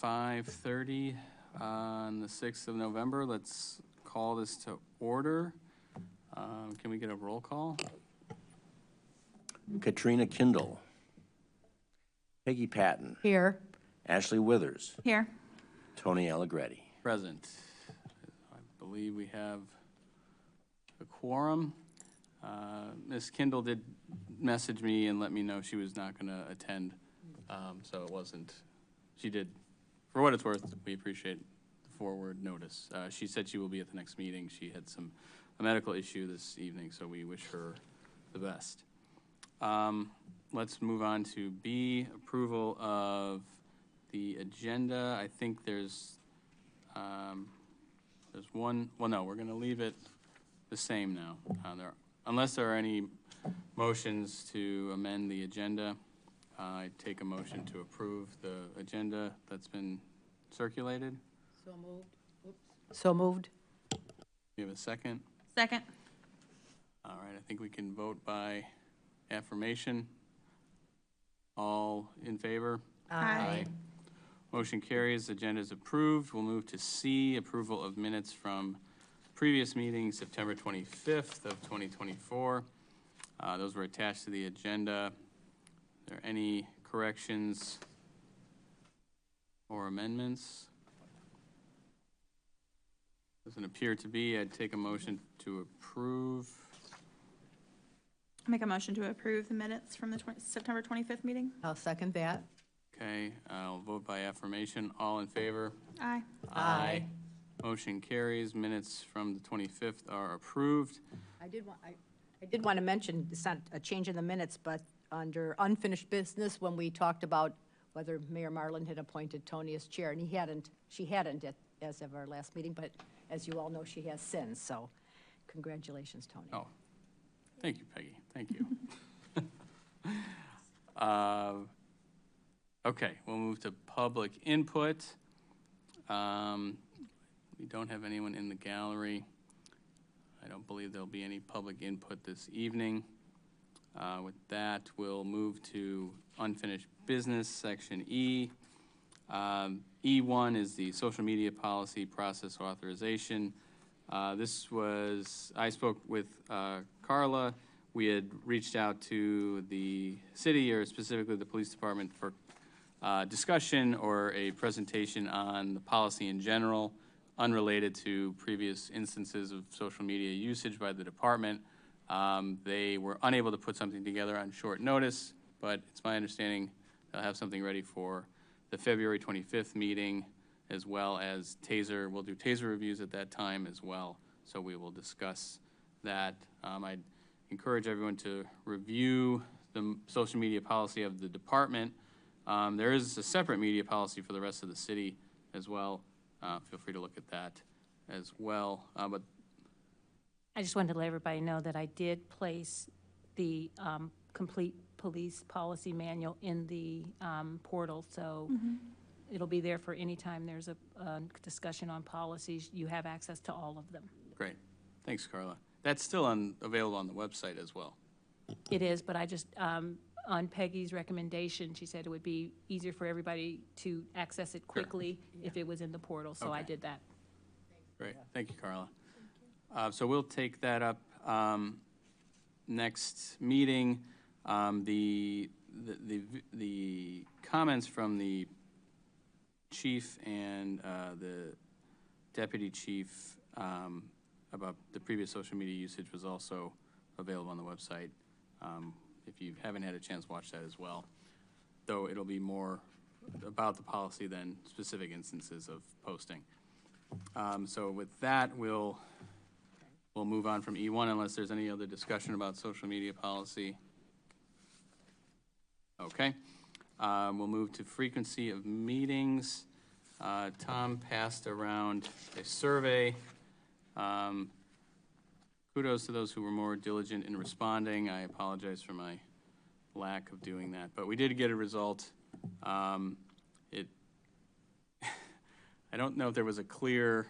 5:30 on the 6th of November. Let's call this to order. Can we get a roll call? Katrina Kindle. Peggy Patton. Here. Ashley Withers. Here. Tony Allegretti. Present. I believe we have a quorum. Ms. Kindle did message me and let me know she was not going to attend, so it wasn't, she did, for what it's worth, we appreciate the forward notice. She said she will be at the next meeting. She had a medical issue this evening, so we wish her the best. Let's move on to B, approval of the agenda. I think there's one, well, no, we're going to leave it the same now. Unless there are any motions to amend the agenda, I take a motion to approve the agenda that's been circulated. So moved. Oops. So moved. You have a second? Second. All right, I think we can vote by affirmation. All in favor? Aye. Motion carries. Agenda is approved. We'll move to C, approval of minutes from previous meeting, September 25th of 2024. Those were attached to the agenda. Are there any corrections or amendments? Doesn't appear to be. I'd take a motion to approve. Make a motion to approve the minutes from the September 25th meeting. I'll second that. Okay, I'll vote by affirmation. All in favor? Aye. Aye. Motion carries. Minutes from the 25th are approved. I did want to mention, it's not a change in the minutes, but under unfinished business, when we talked about whether Mayor Marlin had appointed Tony as chair, and she hadn't as of our last meeting, but as you all know, she has since, so congratulations, Tony. Oh, thank you, Peggy. Thank you. Okay, we'll move to public input. We don't have anyone in the gallery. I don't believe there'll be any public input this evening. With that, we'll move to unfinished business, section E. E1 is the social media policy process authorization. I spoke with Carla. We had reached out to the city, or specifically the police department, for discussion or a presentation on the policy in general, unrelated to previous instances of social media usage by the department. They were unable to put something together on short notice, but it's my understanding they'll have something ready for the February 25th meeting, as well as TASER. We'll do TASER reviews at that time as well, so we will discuss that. I'd encourage everyone to review the social media policy of the department. There is a separate media policy for the rest of the city as well. Feel free to look at that as well. But I just wanted to let everybody know that I did place the complete police policy manual in the portal, so it'll be there for any time there's a discussion on policies. You have access to all of them. great. Thanks, Carla. That's still available on the website as well. It is, but I just, on Peggy's recommendation, she said it would be easier for everybody to access it quickly if it was in the portal, so I Okay. did that. Great. Thank you, Carla. So we'll take that up next meeting. The comments from the chief and the deputy chief about the previous social media usage was also available on the website. If you haven't had a chance, watch that as well. Though it'll be more about the policy than specific instances of posting. So with that, we'll move on from E1 unless there's any other discussion about social media policy. Okay. We'll move to frequency of meetings. Tom passed around a survey. Kudos to those who were more diligent in responding. I apologize for my lack of doing that, but we did get a result. I don't know if there was a clear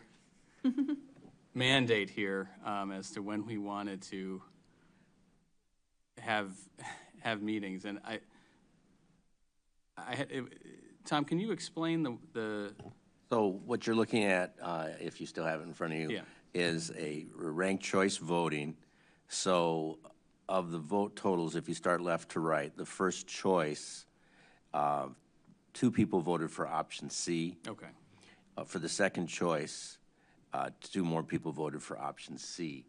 mandate here as to when we wanted to have meetings, and Tom, can you explain So what you're looking at, if you still have it in front of you, Yeah. is a ranked choice voting. So of the vote totals, if you start left to right, the first choice, 2 people voted for option C. okay, For the second choice, 2 more people voted for option C.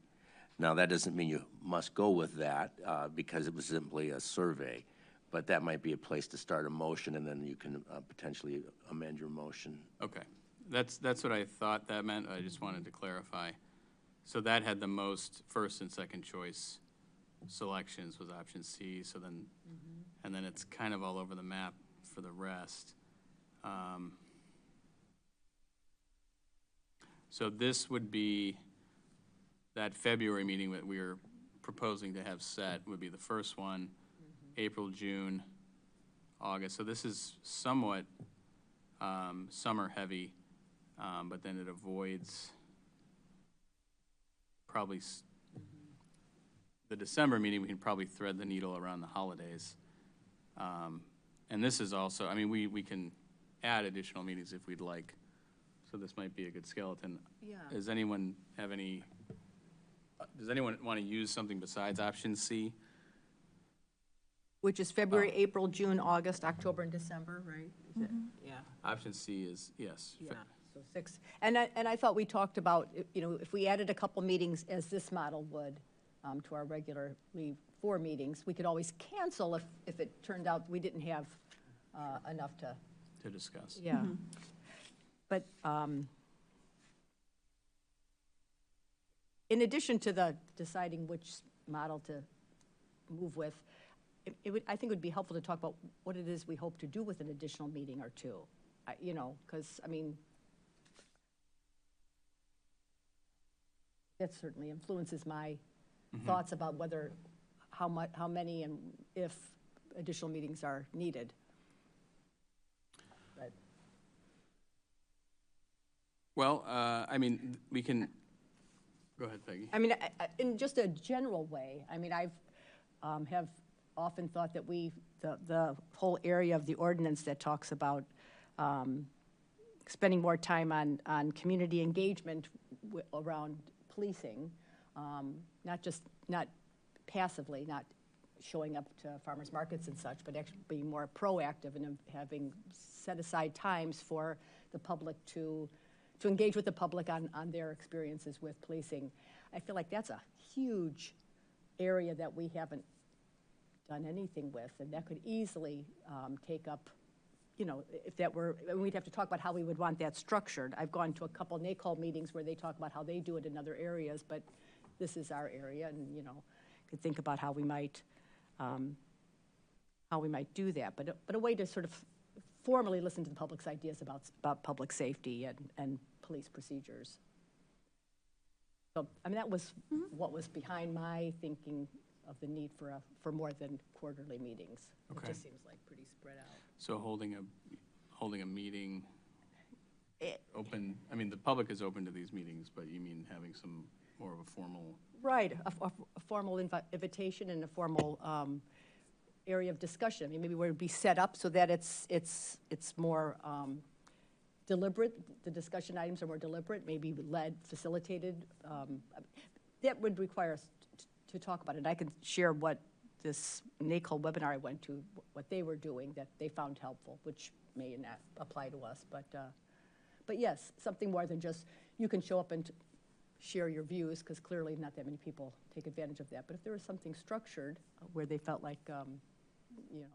Now, that doesn't mean you must go with that, because it was simply a survey, but that might be a place to start a motion, and then you can potentially amend your motion. okay. That's what I thought that meant. I just wanted to clarify. So that had the most first and second choice selections was option C, so then, and then it's kind of all over the map for the rest. So this would be, that February meeting that we were proposing to have set would be the first one, April, June, August. So this is somewhat summer-heavy, but then it avoids probably the December meeting. We can probably thread the needle around the holidays. And this is also, I mean, we can add additional meetings if we'd like. So this might be a good skeleton. Yeah. Does anyone have any, does anyone want to use something besides option C? Which is February, April, June, August, October, and December, right? Is it? Yeah. Option C is, yes. Yeah, so 6. And I thought we talked about, you know, if we added a couple meetings as this model would to our regularly 4 meetings, we could always cancel if it turned out we didn't have enough to, To discuss. yeah. But in addition to the deciding which model to move with, I think it would be helpful to talk about what it is we hope to do with an additional meeting or 2. You know, because, I mean, that certainly influences my thoughts about whether, how many and if additional meetings are needed. But Well, I mean, we can, go ahead, Peggy. I mean, in just a general way, I mean, I've have often thought that the whole area of the ordinance that talks about spending more time on community engagement around policing, not passively, not showing up to farmers markets and such, but actually being more proactive and having set aside times for the public to engage with the public on their experiences with policing. I feel like that's a huge area that we haven't done anything with, and that could easily take up, you know, if that were, and we'd have to talk about how we would want that structured. I've gone to a couple NACOL meetings where they talk about how they do it in other areas, but this is our area, and, you know, could think about how we might do that. But a way to sort of formally listen to the public's ideas about public safety and police procedures. So, I mean, that was what was behind my thinking of the need for more than quarterly meetings. Okay. It just seems like pretty spread out. So holding a meeting open, I mean, the public is open to these meetings, but you mean having some more of a formal, Right, a formal invitation and a formal area of discussion. I mean, maybe where it'd be set up so that it's more deliberate, the discussion items are more deliberate, maybe led, facilitated. That would require us to talk about it. I can share what this NACOL webinar I went to, what they were doing that they found helpful, which may not apply to us, but yes, something more than just, you can show up and share your views, because clearly not that many people take advantage of that. But if there was something structured where they felt like, you know,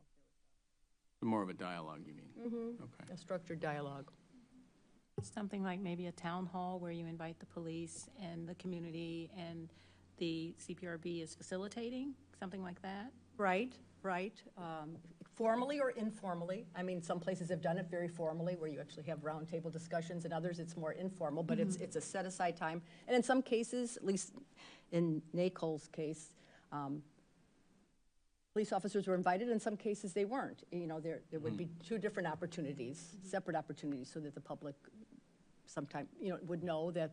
more of a dialogue, you mean? Okay. a structured dialogue. Something like maybe a town hall where you invite the police and the community and the CPRB is facilitating, something like that? Right. Formally or informally. I mean, some places have done it very formally, where you actually have roundtable discussions, and others it's more informal, but it's a set-aside time. And in some cases, at least in NACOL's case, police officers were invited, in some cases they weren't. You know, there would be 2 different opportunities, separate opportunities, so that the public sometime, you know, would know that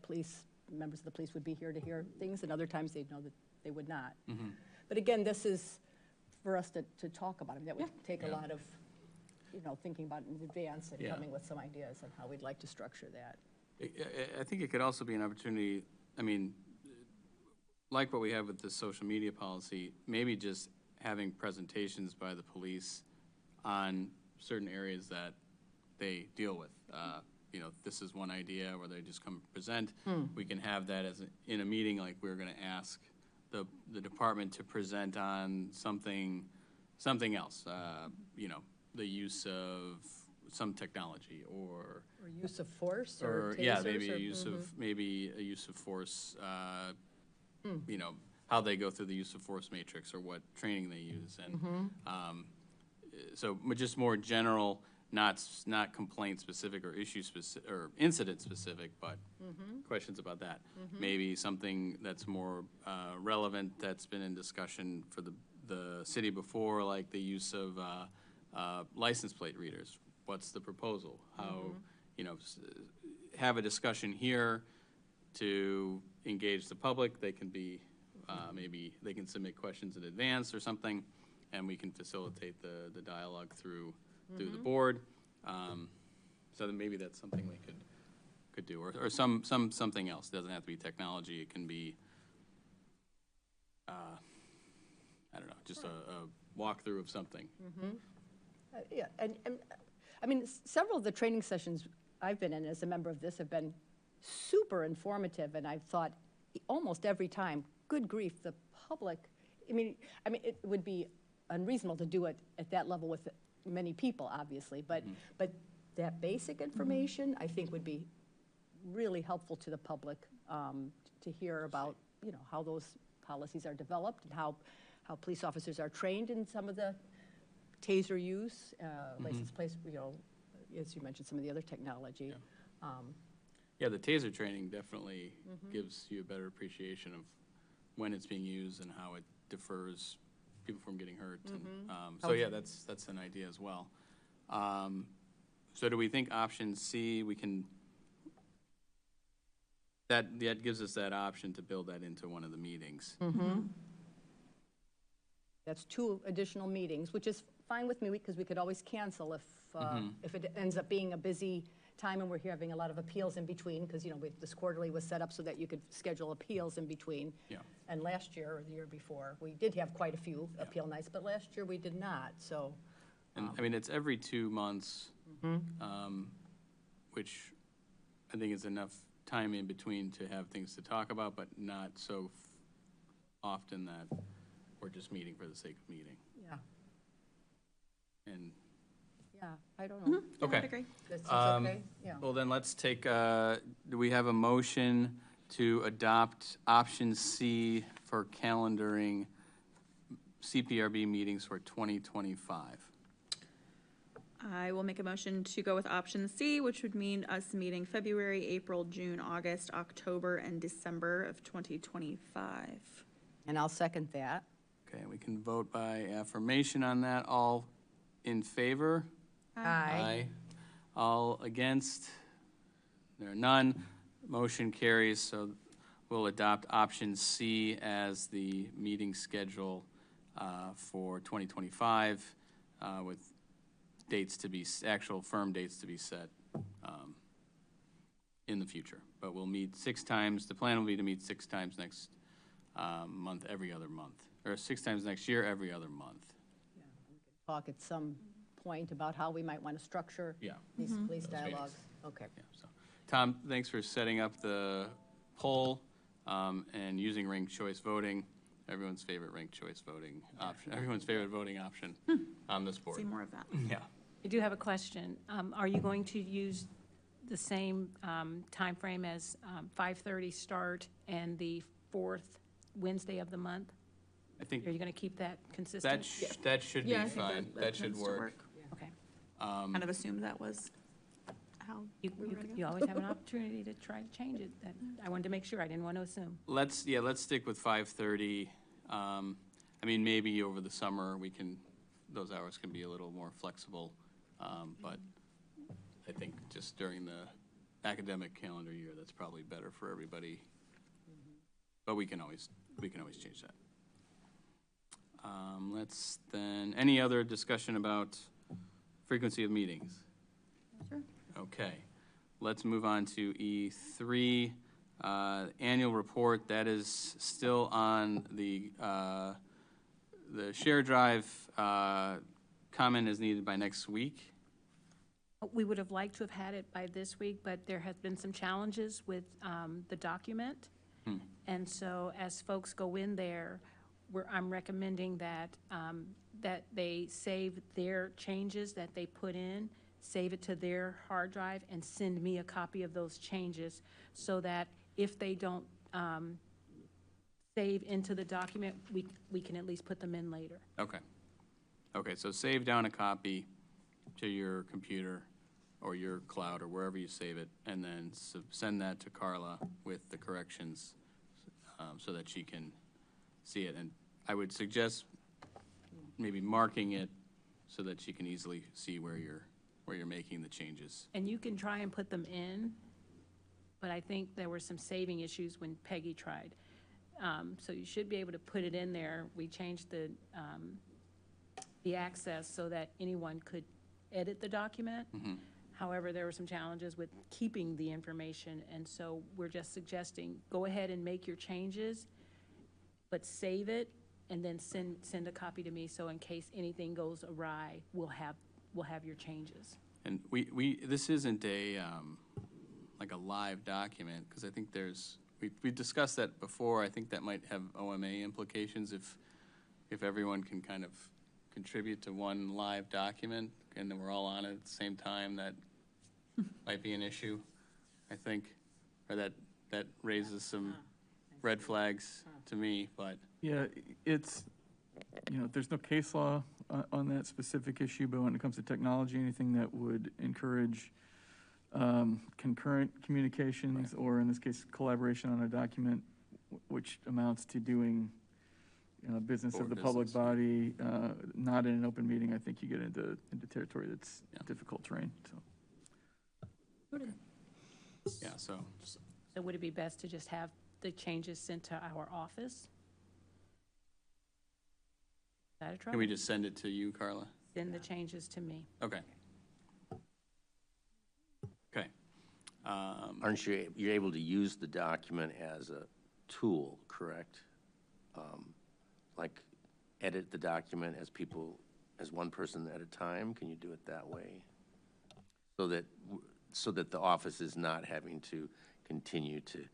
members of the police would be here to hear things, and other times they'd know that they would not. But again, this is for us to talk about. I mean, that would take a lot of thinking about it in advance and Yeah. coming with some ideas on how we'd like to structure that. I think it could also be an opportunity, I mean, like what we have with the social media policy, maybe just having presentations by the police on certain areas that they deal with. This is one idea where they just come present. We can have that in a meeting, like we're gonna ask the department to present on something else, the use of some technology or Or use of force or tasers? yeah, maybe a or- use of force, how they go through the use of force matrix or what training they use, and so just more general, not complaint specific or issue specific or incident specific, but questions about that. Maybe something that's more relevant that's been in discussion for the city before, like the use of license plate readers. What's the proposal? How, have a discussion here to engage the public. They can be, maybe they can submit questions in advance or something, and we can facilitate the dialogue through the board. So then maybe that's something we could do, or something else. It doesn't have to be technology. It can be, I don't know, just a walkthrough of something. Yeah, and I mean, several of the training sessions I've been in as a member of this have been super informative, and I've thought almost every time, good grief, the public, I mean, it would be unreasonable to do it at that level with many people, obviously, but that basic information, I think, would be really helpful to the public to hear about, how those policies are developed and how police officers are trained in some of the taser use, license plates, as you mentioned, some of the other technology. Yeah, the taser training definitely gives you a better appreciation of when it's being used and how it defers people from getting hurt. And, so yeah, that's an idea as well. So do we think option C, we can, that gives us that option to build that into one of the meetings? That's 2 additional meetings, which is fine with me, because we could always cancel if it ends up being a busy time and we're having a lot of appeals in between, because, this quarterly was set up so that you could schedule appeals in between. Yeah. And last year, or the year before, we did have quite a few appeal nights, but last year we did not, so. And, I mean, it's every 2 months, which I think is enough time in between to have things to talk about, but not so often that we're just meeting for the sake of meeting. Yeah, And, yeah, I don't know. Yeah, Okay. I'd agree. That seems okay? Yeah. well, then let's take, do we have a motion to adopt option C for calendaring CPRB meetings for 2025? I will make a motion to go with option C, which would mean us meeting February, April, June, August, October, and December of 2025. And I'll second that. Okay, we can vote by affirmation on that. All in favor? Aye. All against? There are none. Motion carries, so we'll adopt option C as the meeting schedule for 2025 with dates to be, actual firm dates to be set in the future. But we'll meet 6 times. The plan will be to meet 6 times next month, every other month, or 6 times next year, every other month. Talk at some point about how we might want to structure Yeah. these police Those meetings. dialogues. Okay. Yeah, so, Tom, thanks for setting up the poll and using ranked choice voting, everyone's favorite ranked choice voting option, everyone's favorite voting option on this board. See more of that. Yeah. I do have a question. Are you going to use the same timeframe as 5:30 start and the 4th Wednesday of the month? I think Are you going to keep that consistent? that should be Yeah, I think fine. That should tends to work. Okay. Kind of assumed that was how You we were gonna go. you always have an opportunity to try to change it. I wanted to make sure. I didn't want to assume. Let's stick with 5:30. I mean, maybe over the summer, those hours can be a little more flexible. But I think just during the academic calendar year, that's probably better for everybody. But we can always change that. Any other discussion about frequency of meetings? Sure. Okay, let's move on to E3, annual report. That is still on the share drive. Comment is needed by next week. We would have liked to have had it by this week, but there have been some challenges with the document. And so as folks go in there, I'm recommending that, that they save their changes that they put in, save it to their hard drive, and send me a copy of those changes, so that if they don't save into the document, we can at least put them in later. Okay. Okay, so save down a copy to your computer or your cloud or wherever you save it, and then send that to Carla with the corrections, so that she can see it. And I would suggest maybe marking it so that she can easily see where you're making the changes. And you can try and put them in, but I think there were some saving issues when Peggy tried. So you should be able to put it in there. We changed the access so that anyone could edit the document. However, there were some challenges with keeping the information, and so we're just suggesting, go ahead and make your changes, but save it, and then send a copy to me, so in case anything goes awry, we'll have your changes. And this isn't a, like a live document, because I think we discussed that before. I think that might have OMA implications if everyone can kind of contribute to one live document, and then we're all on it at the same time. That might be an issue, I think, or that raises some red flags to me, but. Yeah, it's, there's no case law on that specific issue, but when it comes to technology, anything that would encourage concurrent communications, or in this case, collaboration on a document, which amounts to doing business of the public body, not in an open meeting, I think you get into territory that's difficult terrain, so. Yeah, so, So would it be best to just have the changes sent to our office? Is that a trouble? can we just send it to you, Carla? Send the changes to me. Okay. Okay. Aren't you're able to use the document as a tool, correct? Like edit the document as one person at a time? Can you do it that way? So that the office is not having to continue to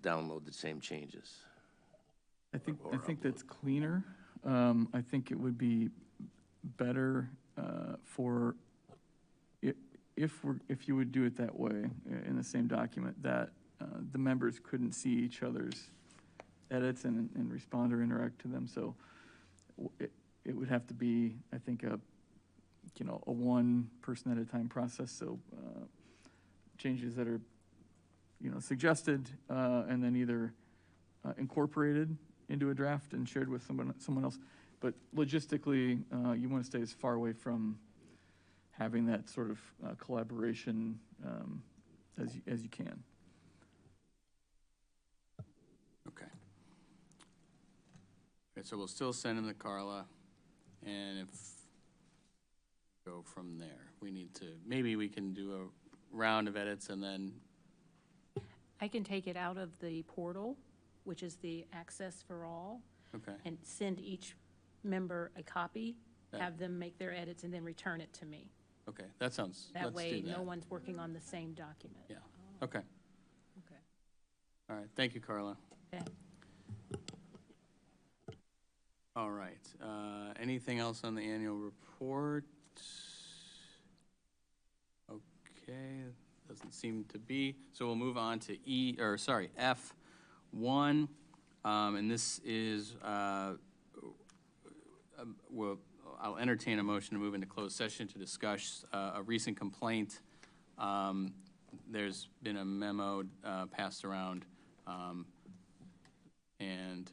download the same changes? I think that's cleaner. I think it would be better for, if you would do it that way in the same document, that the members couldn't see each other's edits and respond or interact to them. So it would have to be, I think, a one person at a time process. So changes that are, suggested and then either incorporated into a draft and shared with someone else. But logistically, you want to stay as far away from having that sort of collaboration as you can. Okay. Okay, so we'll still send them to Carla, and go from there. Maybe we can do a round of edits and then, I can take it out of the portal, which is the access for all, okay, and send each member a copy, Yeah. have them make their edits, and then return it to me. okay, that sounds, That let's way, do that. no one's working on the same document. Yeah, okay. Okay. All right, thank you, Carla. Okay. All right, anything else on the annual report? Okay, doesn't seem to be. So we'll move on to F1, and this is, I'll entertain a motion to move into closed session to discuss a recent complaint. There's been a memo passed around, and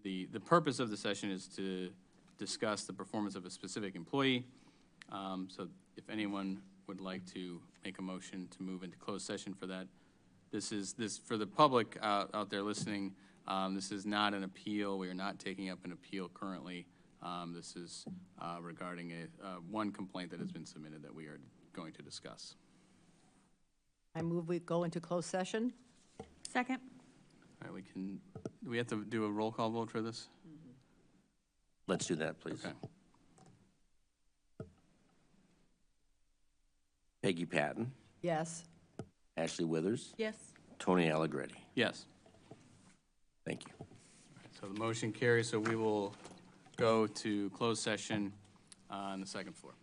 the purpose of the session is to discuss the performance of a specific employee. So if anyone would like to make a motion to move into closed session for that. This for the public out there listening, this is not an appeal. We are not taking up an appeal currently. This is regarding one complaint that has been submitted that we are going to discuss. I move we go into closed session. Second. All right, do we have to do a roll call vote for this? Let's do that, please. Okay. Peggy Patton, Yes. Ashley Withers, Yes. Tony Allegretti. Yes. Thank you. So the motion carries, so we will go to closed session on the second floor.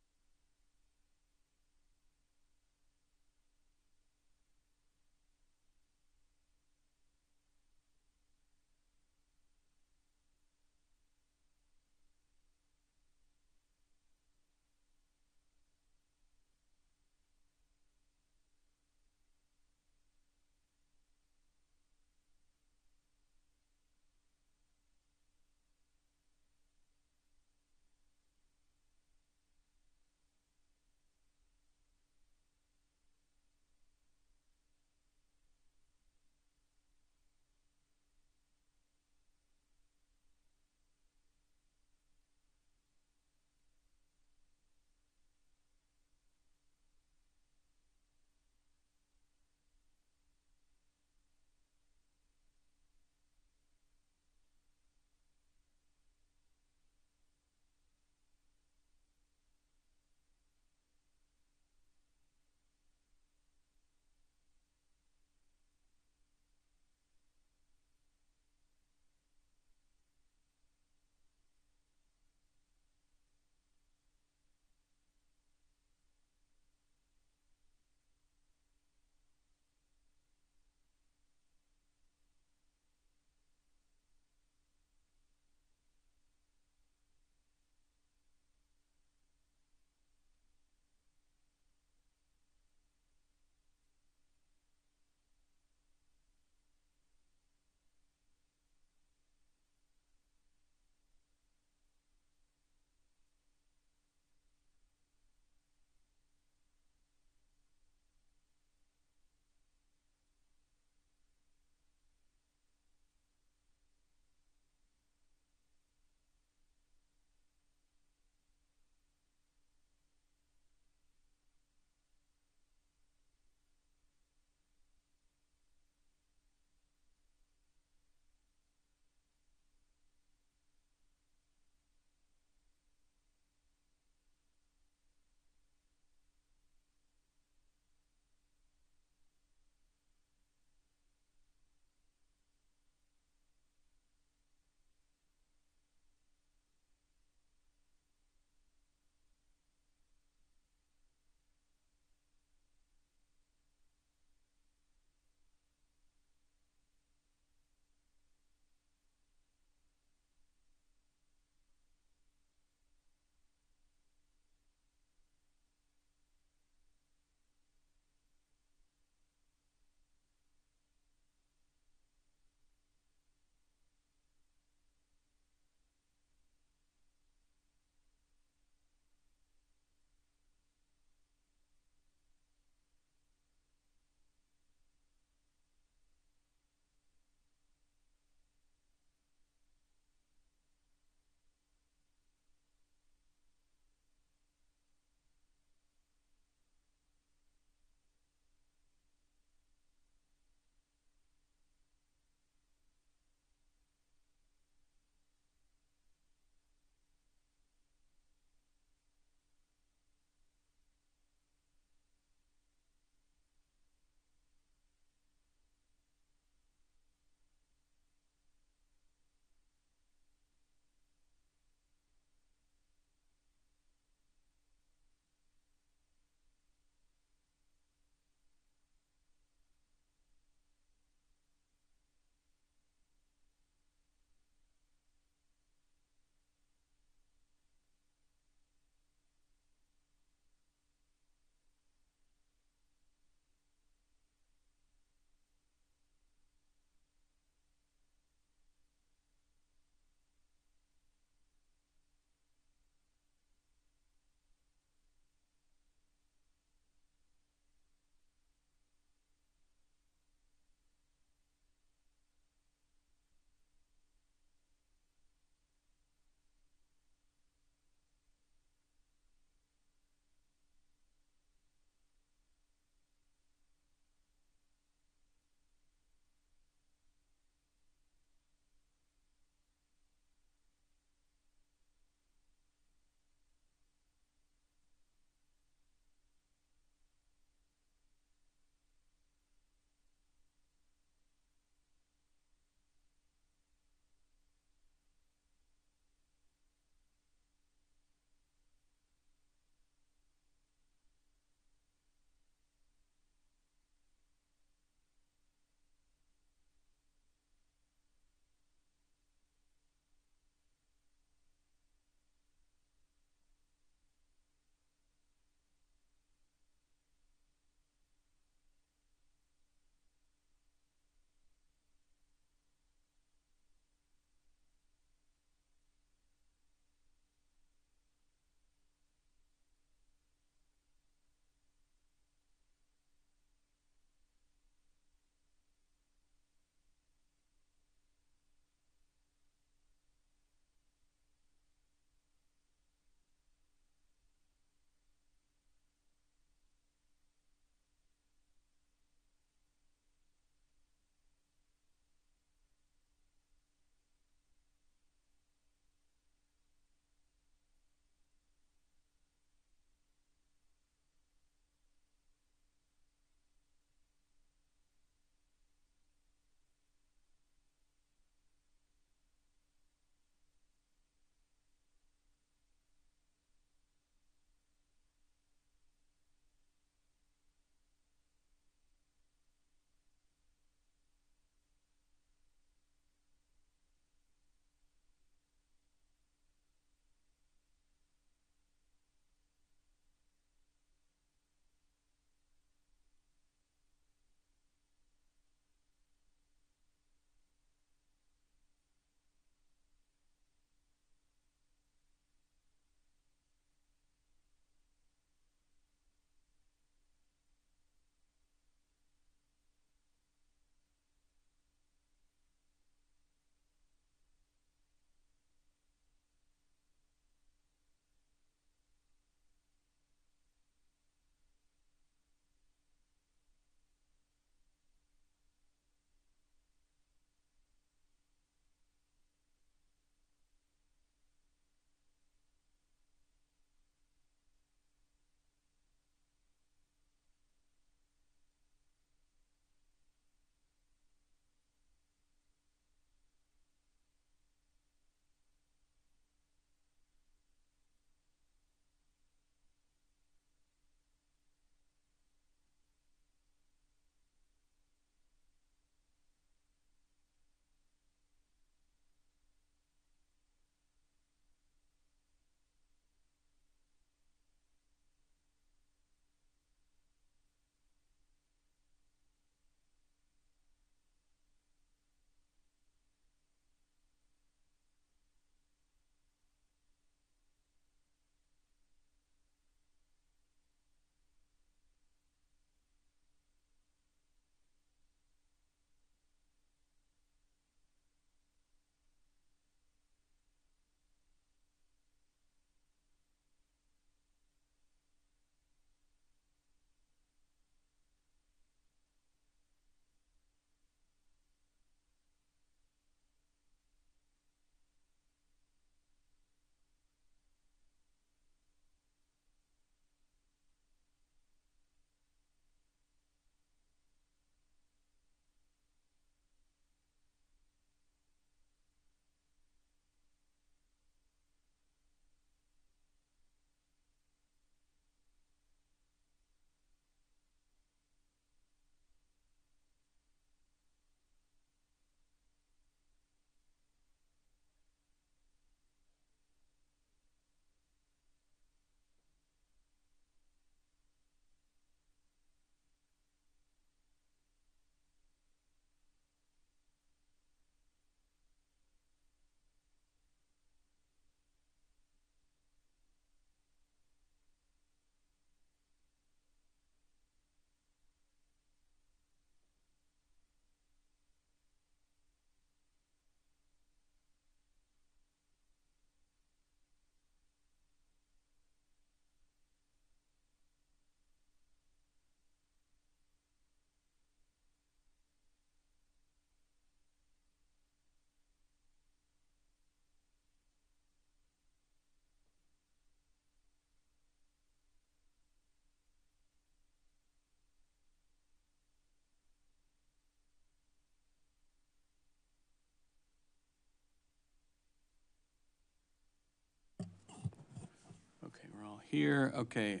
here. Okay,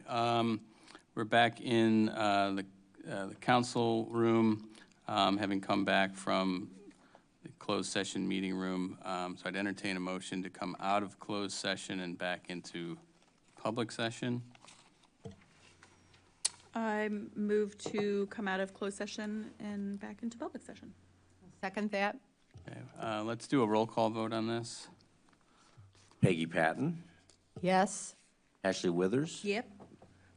we're back in the council room, having come back from the closed session meeting room. So I'd entertain a motion to come out of closed session and back into public session. I move to come out of closed session and back into public session. Second that? Okay, let's do a roll call vote on this. Peggy Patton, Yes. Ashley Withers, Yep.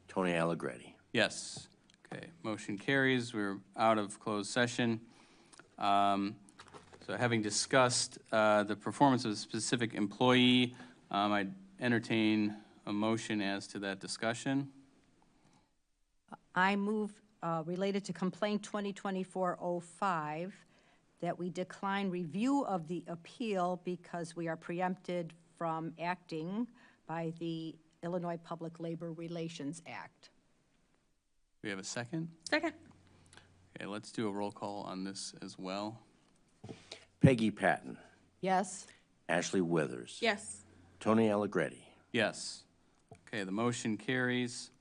Tony Allegretti. Yes. Okay, motion carries. We're out of closed session. So having discussed the performance of a specific employee, I'd entertain a motion as to that discussion. I move, related to complaint 2024-05, that we decline review of the appeal because we are preempted from acting by the Illinois Public Labor Relations Act. We have a second? Second. Okay, let's do a roll call on this as well. Peggy Patton, Yes. Ashley Withers. Yes. Tony Allegretti. Yes. Okay, the motion carries.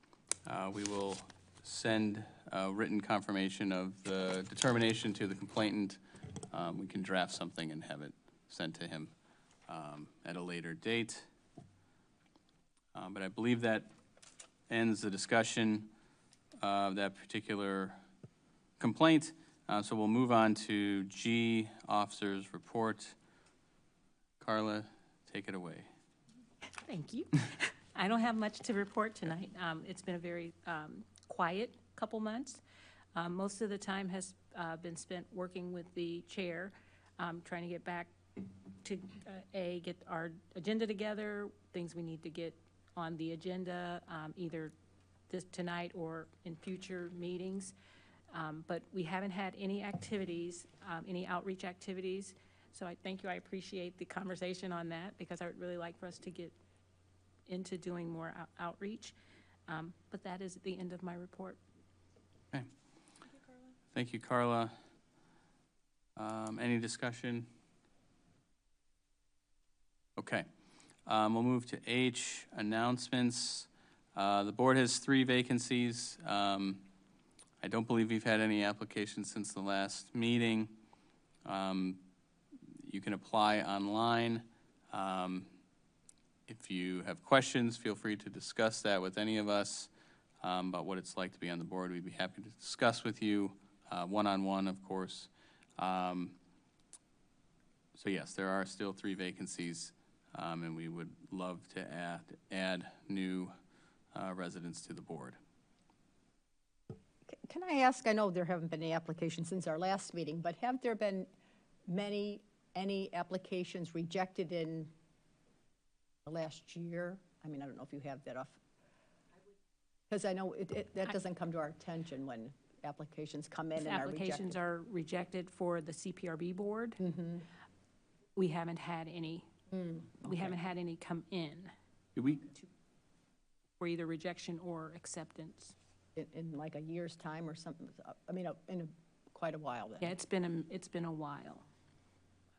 We will send a written confirmation of the determination to the complainant. We can draft something and have it sent to him at a later date. But I believe that ends the discussion of that particular complaint. So we'll move on to G, Officers Report. Carla, take it away. Thank you. I don't have much to report tonight. It's been a very quiet couple months. Most of the time has been spent working with the chair, trying to get back to, get our agenda together, things we need to get on the agenda, either tonight or in future meetings. But we haven't had any activities, any outreach activities. So I thank you. I appreciate the conversation on that because I would really like for us to get into doing more outreach. But that is the end of my report. Okay. Thank you, Carla. Any discussion? Okay. We'll move to H, announcements. The board has 3 vacancies. I don't believe we've had any applications since the last meeting. You can apply online. If you have questions, feel free to discuss that with any of us about what it's like to be on the board. We'd be happy to discuss with you, one-on-one, of course. So yes, there are still 3 vacancies, and we would love to add new residents to the board. Can I ask, I know there haven't been any applications since our last meeting, but have there been any applications rejected in the last year? I mean, I don't know if you have that off. Because I know that doesn't come to our attention when applications come in and are rejected. Applications are rejected for the CPRB board. We haven't had any. We haven't had any come in Did we? for either rejection or acceptance. In like a year's time or something, I mean, quite a while then. Yeah, it's been a while.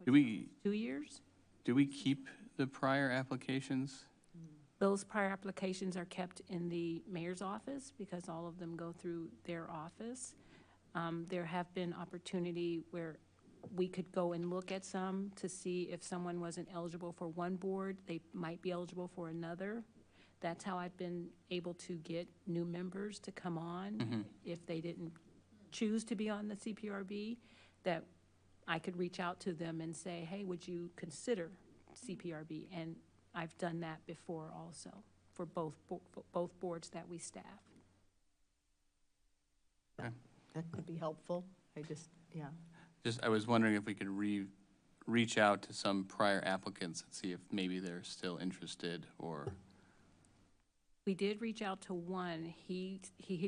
Do we? 2 years? Do we keep the prior applications? Those prior applications are kept in the mayor's office because all of them go through their office. There have been opportunity where we could go and look at some to see if someone wasn't eligible for one board, they might be eligible for another. That's how I've been able to get new members to come on if they didn't choose to be on the CPRB, that I could reach out to them and say, hey, would you consider CPRB? And I've done that before also for both boards that we staff. Okay. That could be helpful. Yeah. I was wondering if we could reach out to some prior applicants and see if maybe they're still interested or. We did reach out to one. He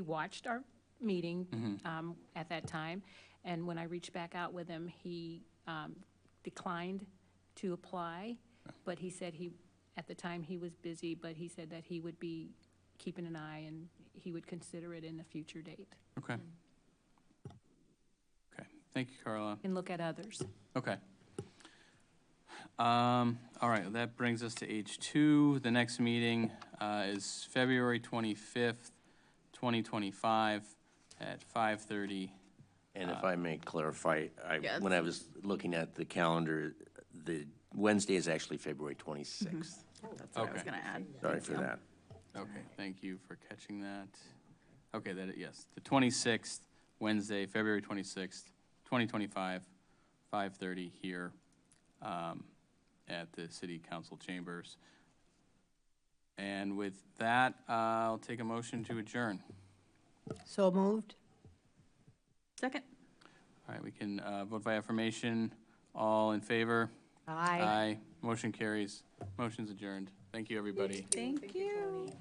watched our meeting at that time, and when I reached back out with him, he declined to apply, but he said at the time he was busy, but he said that he would be keeping an eye and he would consider it in a future date. Okay. Okay, thank you, Carla. And look at others. Okay. All right, that brings us to H2. The next meeting is February 25th, 2025 at 5:30. And if I may clarify, Yeah, when I was looking at the calendar, the Wednesday is actually February 26th. That's what I was Okay. gonna add. Sorry for that. Okay, thank you for catching that. Okay, yes, the 26th, Wednesday, February 26th, 2025, 5:30 here at the City Council Chambers. And with that, I'll take a motion to adjourn. So moved? Second. All right, we can vote by affirmation. All in favor? Aye. Motion carries. Motion's adjourned. Thank you, everybody. Thank you.